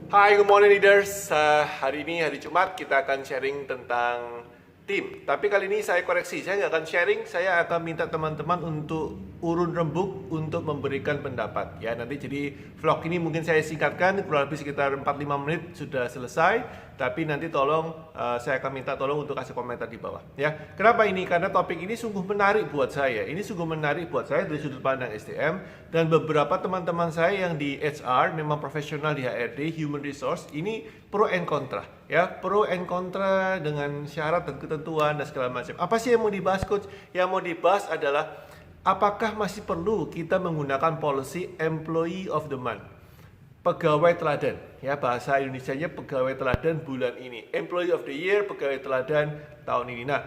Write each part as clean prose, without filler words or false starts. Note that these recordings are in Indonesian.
Hai, good morning leaders. Hari ini hari Jumat kita akan sharing tentang tim. Tapi kali ini saya koreksi, saya nggak akan sharing, saya akan minta teman-teman untuk urun rembuk untuk memberikan pendapat. Ya, nanti jadi vlog ini mungkin saya singkatkan, kurang lebih sekitar 4-5 menit sudah selesai. Tapi nanti tolong saya akan minta tolong untuk kasih komentar di bawah. Ya, kenapa ini? Karena topik ini sungguh menarik buat saya. Ini sungguh menarik buat saya dari sudut pandang SDM dan beberapa teman-teman saya yang di HR memang profesional di HRD, Human Resource. Ini pro and kontra, ya, pro and kontra dengan syarat dan ketentuan dan segala macam. Apa sih yang mau dibahas, Coach? Yang mau dibahas adalah apakah masih perlu kita menggunakan policy Employee of the Month? Pegawai teladan, ya, bahasa Indonesianya pegawai teladan bulan ini. Employee of the Year, pegawai teladan tahun ini. Nah,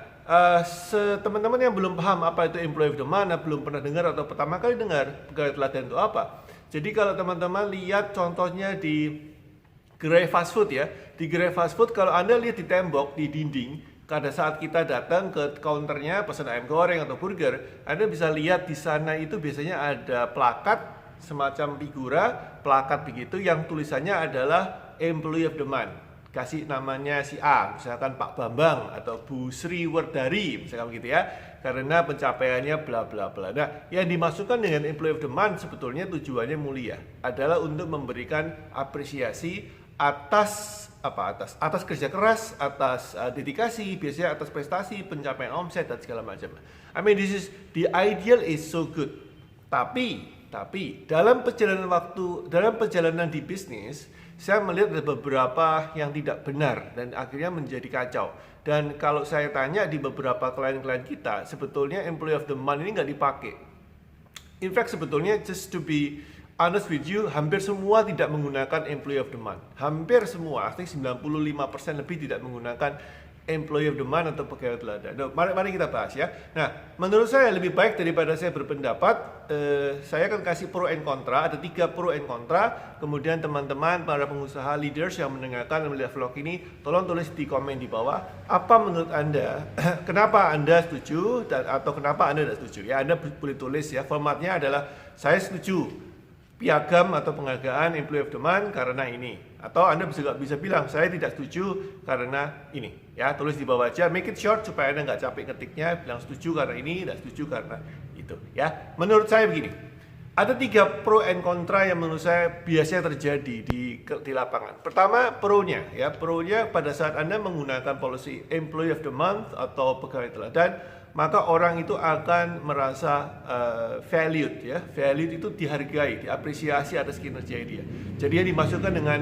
teman-teman yang belum paham apa itu Employee of the Month, belum pernah dengar atau pertama kali dengar pegawai teladan itu apa. Jadi kalau teman-teman lihat contohnya di gerai fast food, ya, di gerai fast food kalau Anda lihat di tembok, di dinding, pada saat kita datang ke counternya pesan ayam goreng atau burger, Anda bisa lihat di sana itu biasanya ada plakat semacam figura, plakat begitu yang tulisannya adalah Employee of the Month. Kasih namanya si A, misalkan Pak Bambang atau Bu Sri Wardari, misalkan begitu ya, karena pencapaiannya bla bla bla. Nah, yang dimasukkan dengan Employee of the Month sebetulnya tujuannya mulia, adalah untuk memberikan apresiasi atas atas kerja keras, atas dedikasi, biasanya atas prestasi, pencapaian omset dan segala macam. I mean, this is the ideal is so good. Tapi dalam perjalanan waktu, dalam perjalanan di bisnis, saya melihat ada beberapa yang tidak benar dan akhirnya menjadi kacau. Dan kalau saya tanya di beberapa klien-klien kita, sebetulnya Employee of the Month ini nggak dipakai. In fact, sebetulnya just to be honest with you, hampir semua tidak menggunakan Employee of the Month. Hampir semua, I think 95% lebih tidak menggunakan Employee of the Month atau pegawai teladan. Nah, mari kita bahas ya. Nah, menurut saya lebih baik daripada saya berpendapat, saya akan kasih pro and kontra. Ada 3 pro and kontra. Kemudian teman-teman, para pengusaha leaders yang mendengarkan dan melihat vlog ini, tolong tulis di komen di bawah. Apa menurut Anda? Kenapa Anda setuju atau kenapa Anda tidak setuju? Ya, Anda boleh tulis ya. Formatnya adalah saya setuju piagam atau penghargaan Employee of the Month karena ini. Atau Anda bisa bilang, saya tidak setuju karena ini. Ya, tulis di bawah aja, make it short supaya Anda nggak capek ketiknya, bilang setuju karena ini, tidak setuju karena itu. Ya, menurut saya begini, ada 3 pro and kontra yang menurut saya biasanya terjadi di lapangan. Pertama, pro-nya, ya, pro-nya pada saat Anda menggunakan policy Employee of the Month atau pegawai teladan, maka orang itu akan merasa valued, ya. Valued itu dihargai, diapresiasi atas kinerja dia. Jadi yang dimasukkan dengan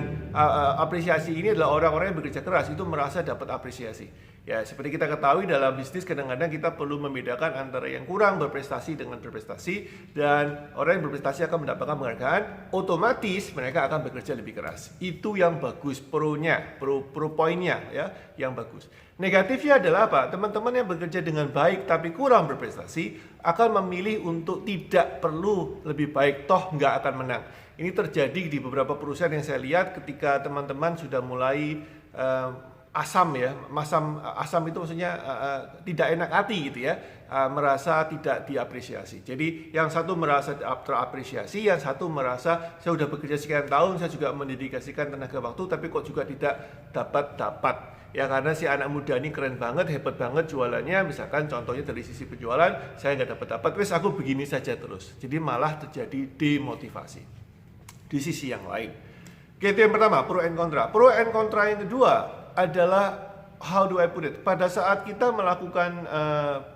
apresiasi ini adalah orang-orang yang bekerja keras itu merasa dapat apresiasi. Ya, seperti kita ketahui dalam bisnis kadang-kadang kita perlu membedakan antara yang kurang berprestasi dengan berprestasi, dan orang yang berprestasi akan mendapatkan penghargaan, otomatis mereka akan bekerja lebih keras. Itu yang bagus, pro-nya, pro poinnya, ya, yang bagus. Negatifnya adalah apa? Teman-teman yang bekerja dengan baik tapi kurang berprestasi akan memilih untuk tidak perlu lebih baik, toh nggak akan menang. Ini terjadi di beberapa perusahaan yang saya lihat ketika teman-teman sudah mulai asam, ya, asam itu maksudnya tidak enak hati gitu ya, merasa tidak diapresiasi. Jadi yang satu merasa terapresiasi, yang satu merasa saya sudah bekerja sekian tahun, saya juga mendedikasikan tenaga waktu, tapi kok juga tidak dapat. Ya, karena si anak muda ini keren banget, hebat banget jualannya, misalkan contohnya dari sisi penjualan, saya nggak dapat, wes aku begini saja terus. Jadi malah terjadi demotivasi. Di sisi yang lain. Oke, itu yang pertama, pro and kontra. Pro and kontra yang kedua adalah, how do I put it? Pada saat kita melakukan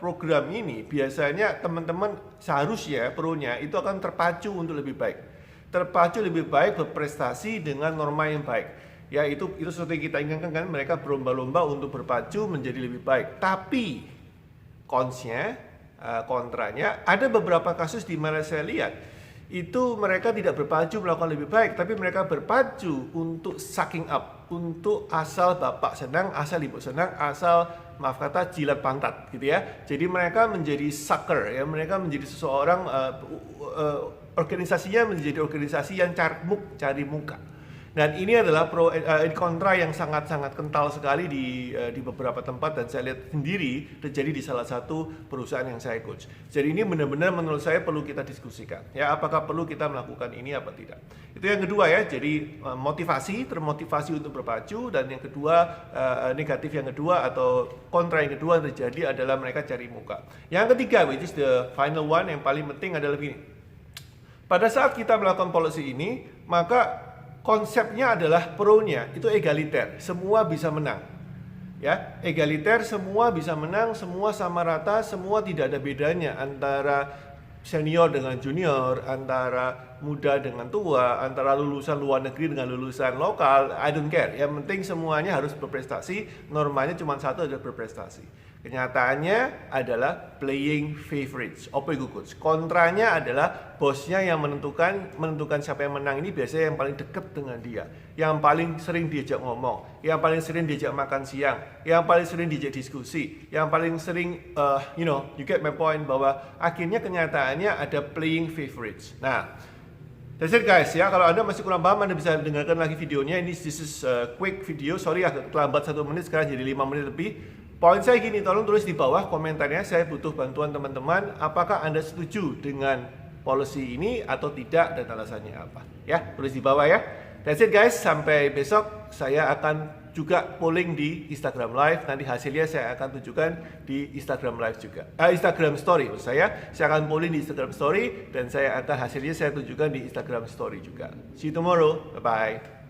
program ini, biasanya teman-teman seharusnya pro-nya itu akan terpacu untuk lebih baik. Terpacu lebih baik, berprestasi dengan norma yang baik. Ya, itu sesuatu yang kita inginkan kan, mereka berlomba-lomba untuk berpacu menjadi lebih baik. Tapi konsnya, kontranya, ada beberapa kasus di mana saya lihat itu mereka tidak berpacu melakukan lebih baik, tapi mereka berpacu untuk sucking up, untuk asal bapak senang, asal ibu senang, asal maaf kata jilat pantat gitu ya. Jadi mereka menjadi sucker, ya, mereka menjadi seseorang organisasinya menjadi organisasi yang cari muka. Dan ini adalah pro kontra yang sangat-sangat kental sekali di beberapa tempat, dan saya lihat sendiri terjadi di salah satu perusahaan yang saya coach. Jadi ini benar-benar menurut saya perlu kita diskusikan. Ya, apakah perlu kita melakukan ini apa tidak? Itu yang kedua ya. Jadi termotivasi untuk berpacu, dan yang kedua negatif yang kedua atau kontra yang kedua yang terjadi adalah mereka cari muka. Yang ketiga, which is the final one, yang paling penting adalah gini. Pada saat kita melakukan policy ini, maka konsepnya adalah pro-nya itu egaliter, semua bisa menang. Ya, egaliter, semua bisa menang, semua sama rata, semua tidak ada bedanya antara senior dengan junior, antara muda dengan tua, antara lulusan luar negeri dengan lulusan lokal. I don't care. Yang penting semuanya harus berprestasi. Normanya cuma satu, adalah berprestasi. Kenyataannya adalah playing favorites. Apa itu coach? Kontranya adalah bosnya yang menentukan siapa yang menang. Ini biasanya yang paling dekat dengan dia, yang paling sering diajak ngomong, yang paling sering diajak makan siang, yang paling sering diajak diskusi, yang paling sering you get my point, bahwa akhirnya kenyataannya ada playing favorites. Nah, that's it guys ya. Kalau Anda masih kurang paham, Anda bisa dengarkan lagi videonya. This is quick video. Sorry agak terlambat 1 menit, sekarang jadi 5 menit lebih. Poin saya gini, tolong tulis di bawah komentarnya. Saya butuh bantuan teman-teman. Apakah Anda setuju dengan policy ini atau tidak, dan alasannya apa? Ya, tulis di bawah ya. That's it guys. Sampai besok. Saya akan juga polling di Instagram Live. Nanti hasilnya saya akan tunjukkan di Instagram Live juga. Instagram Story maksud saya. Saya akan polling di Instagram Story, dan hasilnya saya tunjukkan di Instagram Story juga. See you tomorrow. Bye bye.